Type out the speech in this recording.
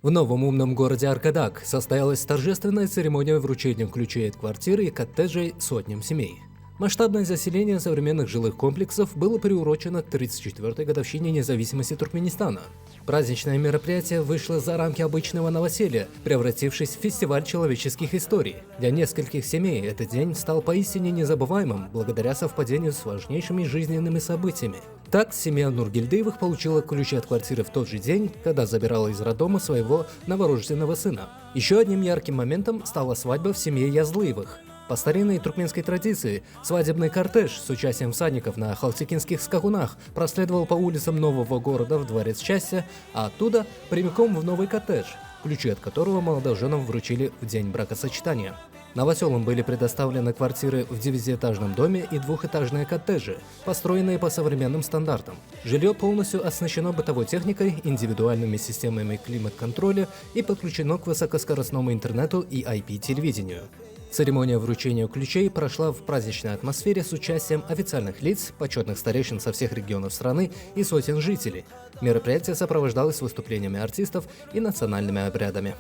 В новом умном городе Аркадак состоялась торжественная церемония вручения ключей от квартиры и коттеджей сотням семей. Масштабное заселение современных жилых комплексов было приурочено к 34-й годовщине независимости Туркменистана. Праздничное мероприятие вышло за рамки обычного новоселья, превратившись в фестиваль человеческих историй. Для нескольких семей этот день стал поистине незабываемым благодаря совпадению с важнейшими жизненными событиями. Так, семья Нургильдеевых получила ключи от квартиры в тот же день, когда забирала из роддома своего новорожденного сына. Еще одним ярким моментом стала свадьба в семье Язлыевых. По старинной туркменской традиции, свадебный кортеж с участием всадников на халтикинских скакунах проследовал по улицам нового города в дворец счастья, а оттуда прямиком в новый коттедж, ключи от которого молодоженам вручили в день бракосочетания. Новоселам были предоставлены квартиры в 9-этажном доме и двухэтажные коттеджи, построенные по современным стандартам. Жилье полностью оснащено бытовой техникой, индивидуальными системами климат-контроля и подключено к высокоскоростному интернету и IP-телевидению. Церемония вручения ключей прошла в праздничной атмосфере с участием официальных лиц, почетных старейшин со всех регионов страны и сотен жителей. Мероприятие сопровождалось выступлениями артистов и национальными обрядами.